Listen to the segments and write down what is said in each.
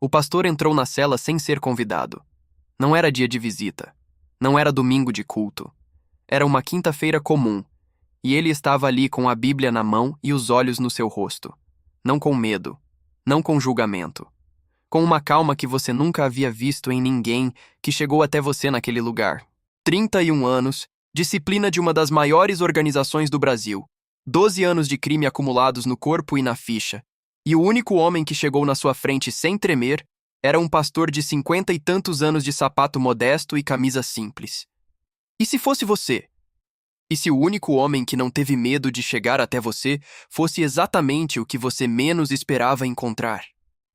O pastor entrou na cela sem ser convidado. Não era dia de visita. Não era domingo de culto. Era uma quinta-feira comum, e ele estava ali com a Bíblia na mão e os olhos no seu rosto. Não com medo, não com julgamento. Com uma calma que você nunca havia visto em ninguém que chegou até você naquele lugar. 31 anos, disciplina de uma das maiores organizações do Brasil, 12 anos de crime acumulados no corpo e na ficha, e o único homem que chegou na sua frente sem tremer era um pastor de 50 e tantos anos de sapato modesto e camisa simples. E se fosse você? E se o único homem que não teve medo de chegar até você fosse exatamente o que você menos esperava encontrar?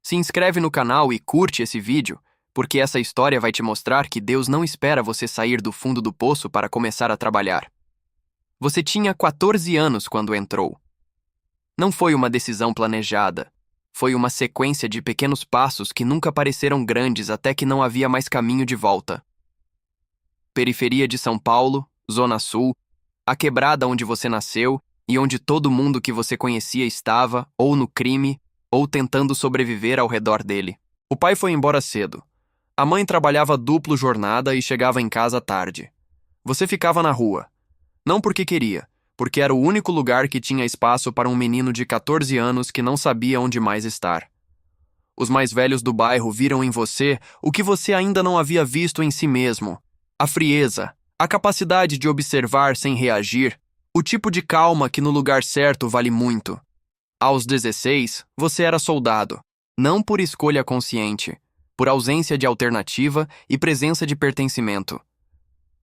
Se inscreve no canal e curte esse vídeo, porque essa história vai te mostrar que Deus não espera você sair do fundo do poço para começar a trabalhar. Você tinha 14 anos quando entrou. Não foi uma decisão planejada. Foi uma sequência de pequenos passos que nunca pareceram grandes até que não havia mais caminho de volta. Periferia de São Paulo, Zona Sul, a quebrada onde você nasceu e onde todo mundo que você conhecia estava, ou no crime, ou tentando sobreviver ao redor dele. O pai foi embora cedo. A mãe trabalhava duplo jornada e chegava em casa tarde. Você ficava na rua. Não porque queria, porque era o único lugar que tinha espaço para um menino de 14 anos que não sabia onde mais estar. Os mais velhos do bairro viram em você o que você ainda não havia visto em si mesmo. A frieza, a capacidade de observar sem reagir, o tipo de calma que no lugar certo vale muito. Aos 16, você era soldado, não por escolha consciente, por ausência de alternativa e presença de pertencimento.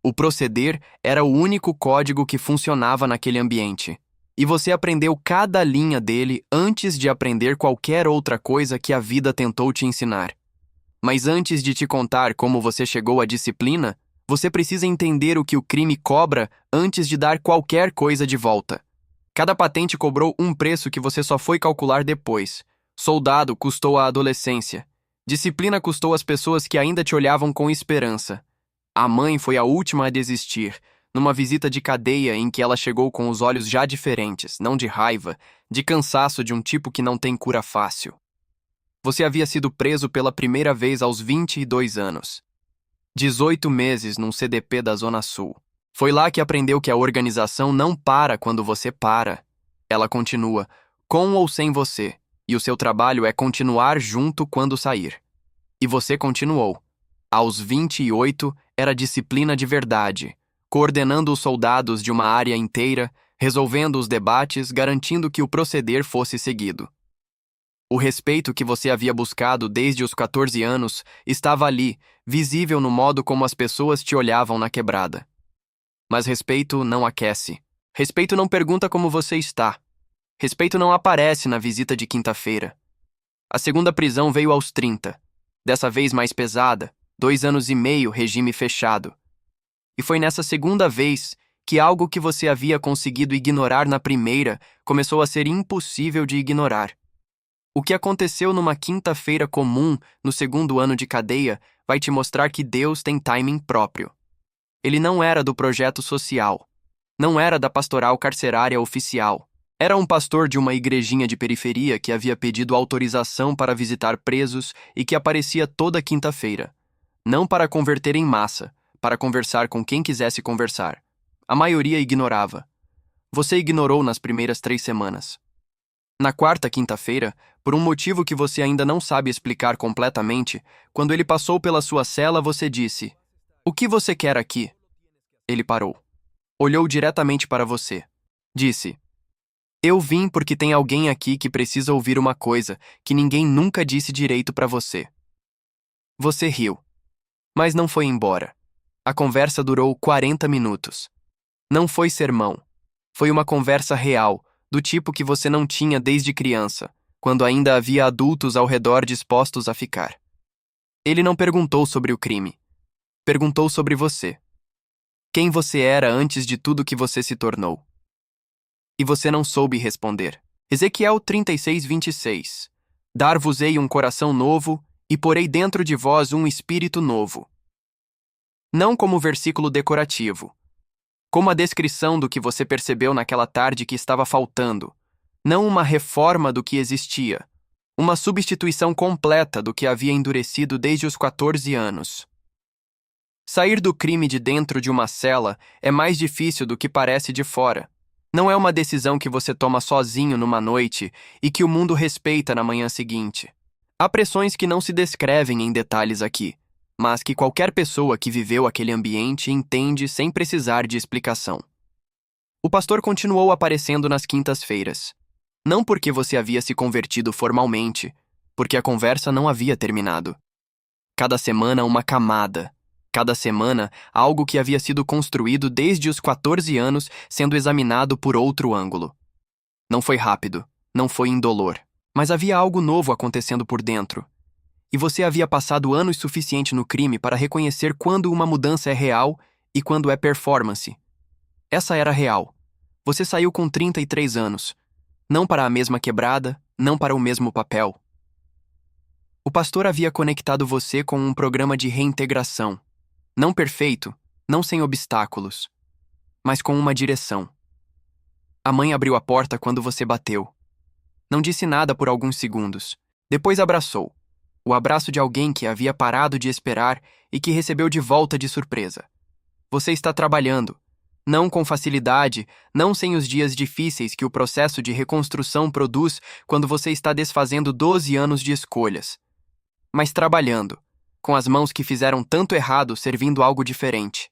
O proceder era o único código que funcionava naquele ambiente, e você aprendeu cada linha dele antes de aprender qualquer outra coisa que a vida tentou te ensinar. Mas antes de te contar como você chegou à disciplina, você precisa entender o que o crime cobra antes de dar qualquer coisa de volta. Cada patente cobrou um preço que você só foi calcular depois. Soldado custou a adolescência. Disciplina custou as pessoas que ainda te olhavam com esperança. A mãe foi a última a desistir, numa visita de cadeia em que ela chegou com os olhos já diferentes, não de raiva, de cansaço de um tipo que não tem cura fácil. Você havia sido preso pela primeira vez aos 22 anos. 18 meses num CDP da Zona Sul. Foi lá que aprendeu que a organização não para quando você para. Ela continua, com ou sem você, e o seu trabalho é continuar junto quando sair. E você continuou. Aos 28, era disciplina de verdade, coordenando os soldados de uma área inteira, resolvendo os debates, garantindo que o proceder fosse seguido. O respeito que você havia buscado desde os 14 anos estava ali, visível no modo como as pessoas te olhavam na quebrada. Mas respeito não aquece. Respeito não pergunta como você está. Respeito não aparece na visita de quinta-feira. A segunda prisão veio aos 30, dessa vez mais pesada, 2 anos e meio regime fechado. E foi nessa segunda vez que algo que você havia conseguido ignorar na primeira começou a ser impossível de ignorar. O que aconteceu numa quinta-feira comum no segundo ano de cadeia vai te mostrar que Deus tem timing próprio. Ele não era do projeto social. Não era da pastoral carcerária oficial. Era um pastor de uma igrejinha de periferia que havia pedido autorização para visitar presos e que aparecia toda quinta-feira. Não para converter em massa, para conversar com quem quisesse conversar. A maioria ignorava. Você ignorou nas primeiras 3 semanas. Na quarta quinta-feira, por um motivo que você ainda não sabe explicar completamente, quando ele passou pela sua cela, você disse: "O que você quer aqui?" Ele parou. Olhou diretamente para você. Disse: "Eu vim porque tem alguém aqui que precisa ouvir uma coisa que ninguém nunca disse direito para você." Você riu. Mas não foi embora. A conversa durou 40 minutos. Não foi sermão. Foi uma conversa real, do tipo que você não tinha desde criança, quando ainda havia adultos ao redor dispostos a ficar. Ele não perguntou sobre o crime. Perguntou sobre você. Quem você era antes de tudo que você se tornou. E você não soube responder. Ezequiel 36:26. Dar-vos-ei um coração novo, e porei dentro de vós um espírito novo. Não como versículo decorativo. Como a descrição do que você percebeu naquela tarde que estava faltando. Não uma reforma do que existia. Uma substituição completa do que havia endurecido desde os 14 anos. Sair do crime de dentro de uma cela é mais difícil do que parece de fora. Não é uma decisão que você toma sozinho numa noite e que o mundo respeita na manhã seguinte. Há pressões que não se descrevem em detalhes aqui, mas que qualquer pessoa que viveu aquele ambiente entende sem precisar de explicação. O pastor continuou aparecendo nas quintas-feiras. Não porque você havia se convertido formalmente, porque a conversa não havia terminado. Cada semana uma camada. Cada semana, algo que havia sido construído desde os 14 anos sendo examinado por outro ângulo. Não foi rápido, não foi indolor, mas havia algo novo acontecendo por dentro. E você havia passado anos suficiente no crime para reconhecer quando uma mudança é real e quando é performance. Essa era real. Você saiu com 33 anos. Não para a mesma quebrada, não para o mesmo papel. O pastor havia conectado você com um programa de reintegração. Não perfeito, não sem obstáculos, mas com uma direção. A mãe abriu a porta quando você bateu. Não disse nada por alguns segundos. Depois abraçou. O abraço de alguém que havia parado de esperar e que recebeu de volta de surpresa. Você está trabalhando. Não com facilidade, não sem os dias difíceis que o processo de reconstrução produz quando você está desfazendo 12 anos de escolhas. Mas trabalhando, com as mãos que fizeram tanto errado servindo algo diferente.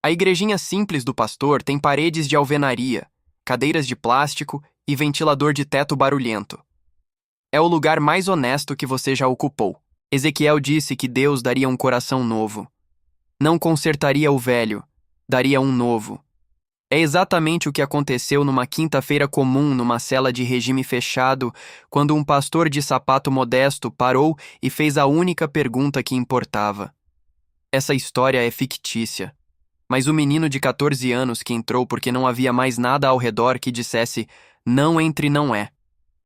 A igrejinha simples do pastor tem paredes de alvenaria, cadeiras de plástico e ventilador de teto barulhento. É o lugar mais honesto que você já ocupou. Ezequiel disse que Deus daria um coração novo. Não consertaria o velho, daria um novo. É exatamente o que aconteceu numa quinta-feira comum numa cela de regime fechado, quando um pastor de sapato modesto parou e fez a única pergunta que importava. Essa história é fictícia, mas o menino de 14 anos que entrou porque não havia mais nada ao redor que dissesse "não entre não é".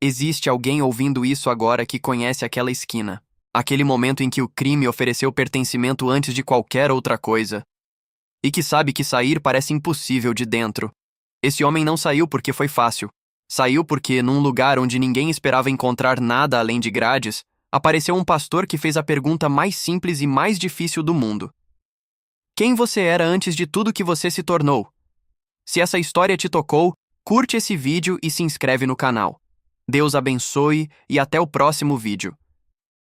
Existe alguém ouvindo isso agora que conhece aquela esquina, aquele momento em que o crime ofereceu pertencimento antes de qualquer outra coisa. E que sabe que sair parece impossível de dentro. Esse homem não saiu porque foi fácil. Saiu porque, num lugar onde ninguém esperava encontrar nada além de grades, apareceu um pastor que fez a pergunta mais simples e mais difícil do mundo. Quem você era antes de tudo que você se tornou? Se essa história te tocou, curte esse vídeo e se inscreve no canal. Deus abençoe e até o próximo vídeo.